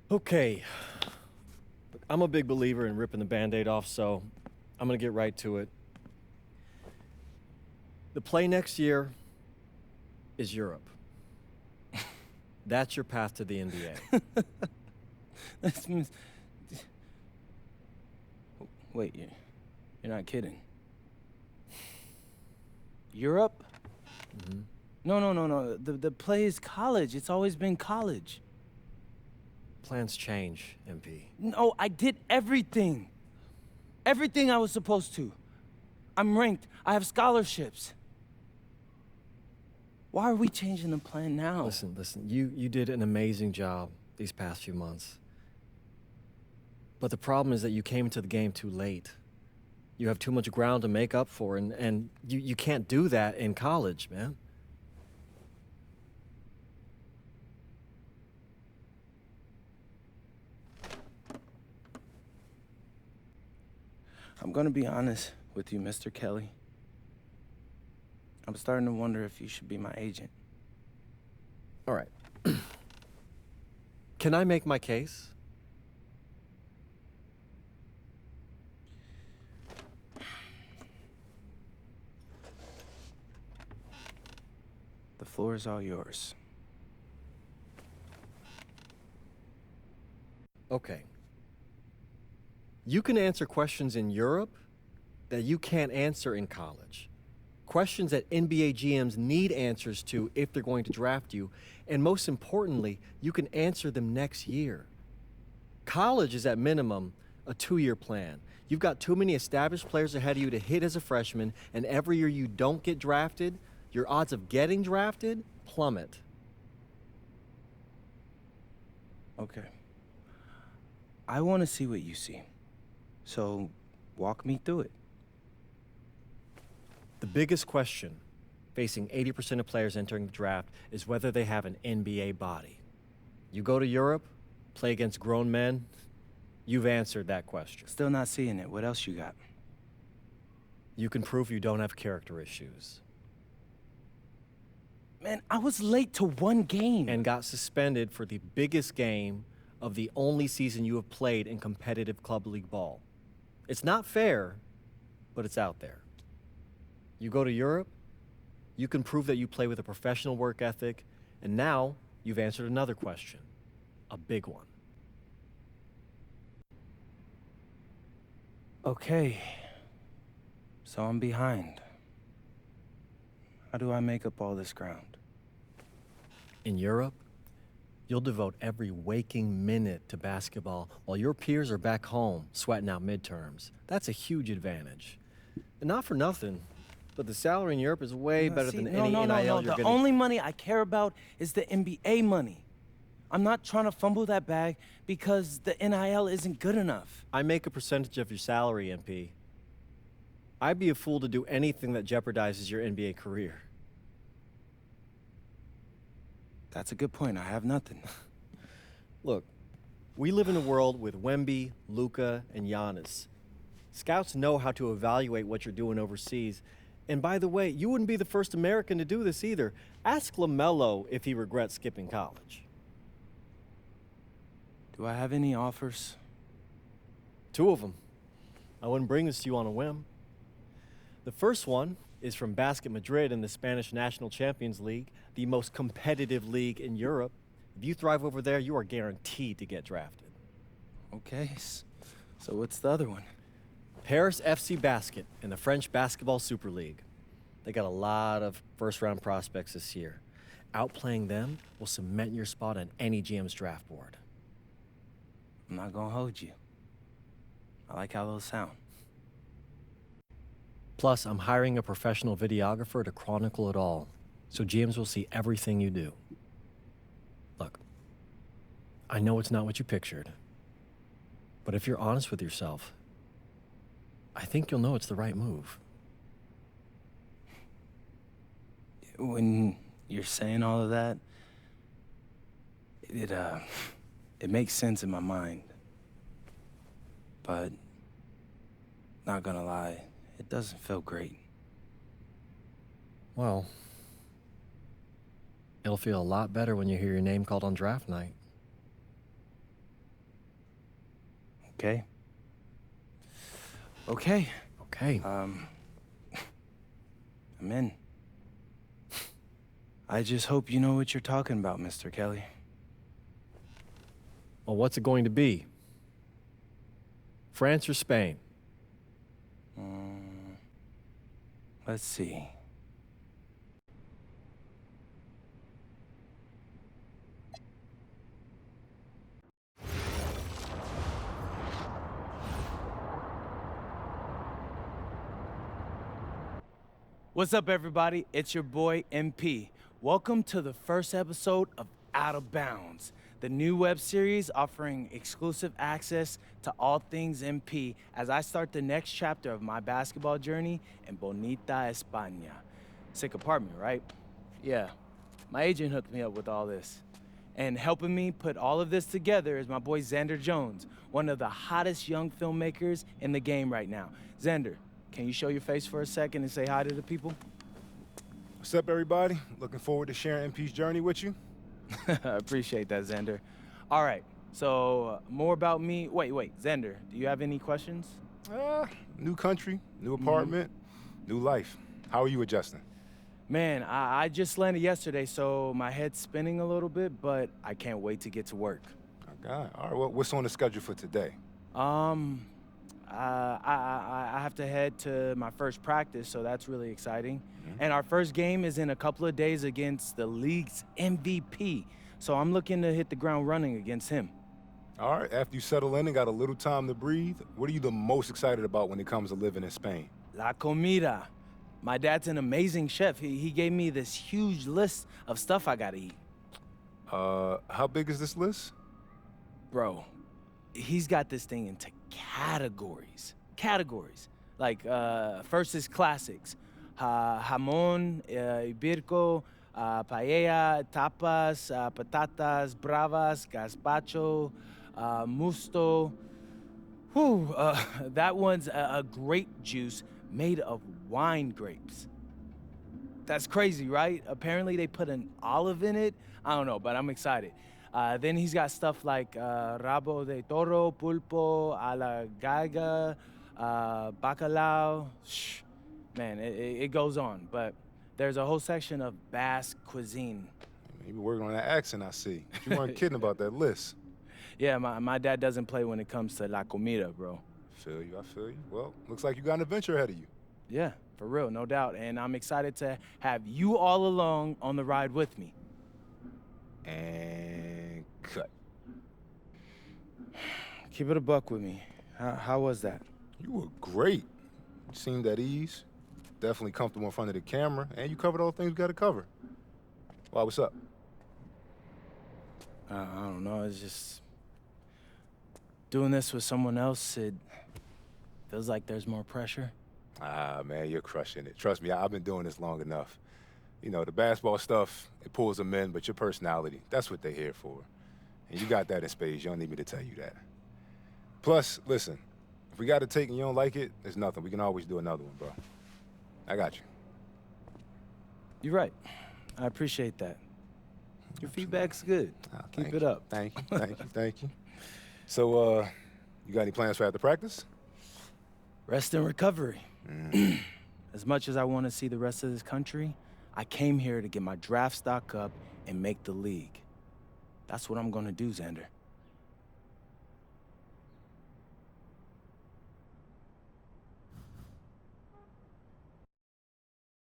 Okay. I'm a big believer in ripping the Band-Aid off, so I'm gonna get right to it. The play next year is Europe. That's your path to the NBA. That's mis- Wait, you're not kidding. Europe? No. The play is college. It's always been college. Plans change, MP. No, I did everything. Everything I was supposed to. I'm ranked. I have scholarships. Why are we changing the plan now? Listen, you did an amazing job these past few months. But the problem is that you came into the game too late. You have too much ground to make up for, and you can't do that in college, man. I'm gonna be honest with you, Mr. Kelly. I'm starting to wonder if you should be my agent. All right. Can I make my case? The floor is all yours. Okay. You can answer questions in Europe that you can't answer in college. Questions that NBA GMs need answers to if they're going to draft you. And most importantly, you can answer them next year. College is at minimum a 2-year plan. You've got too many established players ahead of you to hit as a freshman, and every year you don't get drafted, your odds of getting drafted plummet. Okay. I want to see what you see. So, walk me through it. The biggest question facing 80% of players entering the draft is whether they have an NBA body. You go to Europe, play against grown men, you've answered that question. Still not seeing it. What else you got? You can prove you don't have character issues. Man, I was late to one game. And got suspended for the biggest game of the only season you have played in competitive club league ball. It's not fair, but it's out there. You go to Europe, you can prove that you play with a professional work ethic, and now you've answered another question, a big one. Okay. So I'm behind. How do I make up all this ground? In Europe, you'll devote every waking minute to basketball while your peers are back home sweating out midterms. That's a huge advantage. And not for nothing, but the salary in Europe is way better than any NIL you're The getting. only money I care about is the NBA money. I'm not trying to fumble that bag because the NIL isn't good enough. I make a percentage of your salary, MP. I'd be a fool to do anything that jeopardizes your NBA career. That's a good point. I have nothing. Look, we live in a world with Wemby, Luka, and Giannis. Scouts know how to evaluate what you're doing overseas. And by the way, you wouldn't be the first American to do this either. Ask LaMelo if he regrets skipping college. Do I have any offers? 2 of them. I wouldn't bring this to you on a whim. The first one is from Basket Madrid in the Spanish National Champions League, the most competitive league in Europe. If you thrive over there, you are guaranteed to get drafted. Okay, so what's the other one? Paris FC Basket in the French Basketball Super League. They got a lot of first-round prospects this year. Outplaying them will cement your spot on any GM's draft board. I'm not gonna hold you. I like how those sound. Plus, I'm hiring a professional videographer to chronicle it all, so GMs will see everything you do. Look, I know it's not what you pictured, but if you're honest with yourself, I think you'll know it's the right move. When you're saying all of that, it makes sense in my mind. But, not gonna lie, it doesn't feel great. Well, it'll feel a lot better when you hear your name called on draft night. Okay? Okay. Okay. I'm in. I just hope you know what you're talking about, Mr. Kelly. Well, what's it going to be? France or Spain? Let's see. What's up, everybody? It's your boy, MP. Welcome to the first episode of Out of Bounds, the new web series offering exclusive access to all things MP as I start the next chapter of my basketball journey in Bonita, España. Sick apartment, right? Yeah. My agent hooked me up with all this. And helping me put all of this together is my boy Xander Jones, one of the hottest young filmmakers in the game right now. Xander, can you show your face for a second and say hi to the people? What's up, everybody? Looking forward to sharing MP's journey with you. I appreciate that, Xander. All right, so more about me. Wait, Xander, do you have any questions? New country, new apartment, new life. How are you adjusting? Man, I just landed yesterday, so my head's spinning a little bit, but I can't wait to get to work. Okay. All right, well, what's on the schedule for today? I have to head to my first practice, so that's really exciting. And our first game is in a couple of days against the league's MVP. So I'm looking to hit the ground running against him. All right, after you settle in and got a little time to breathe, what are you the most excited about when it comes to living in Spain? La comida. My dad's an amazing chef. He gave me this huge list of stuff I gotta eat. How big is this list? Bro, he's got this thing into categories. Like, first is classics. Jamón, ibirco, paella, tapas, patatas bravas, gazpacho, musto. Whew, that one's a grape juice made of wine grapes. That's crazy, right? Apparently they put an olive in it. I don't know, but I'm excited. Then he's got stuff like rabo de toro, pulpo, a la gallega, bacalao. Shh. Man, it goes on, but there's a whole section of Basque cuisine. You be working on that accent, I see. You weren't kidding about that list. Yeah, my dad doesn't play when it comes to la comida, bro. I feel you. Well, looks like you got an adventure ahead of you. Yeah, for real, no doubt. And I'm excited to have you all along on the ride with me. And cut. Keep it a buck with me. How was that? You were great. You seemed at ease. Definitely comfortable in front of the camera, and you covered all the things we got to cover. Why, what's up? I don't know, it's just... doing this with someone else, it feels like there's more pressure. Ah, man, you're crushing it. Trust me, I've been doing this long enough. You know, the basketball stuff, it pulls them in, but your personality, that's what they're here for. And you got that in spades. You don't need me to tell you that. Plus, listen, if we got to take and you don't like it, there's nothing. We can always do another one, bro. I got you. You're right. I appreciate that. Your feedback's good. Keep it up. Thank you. So, you got any plans for after practice? Rest and recovery. As much as I want to see the rest of this country, I came here to get my draft stock up and make the league. That's what I'm gonna do, Xander.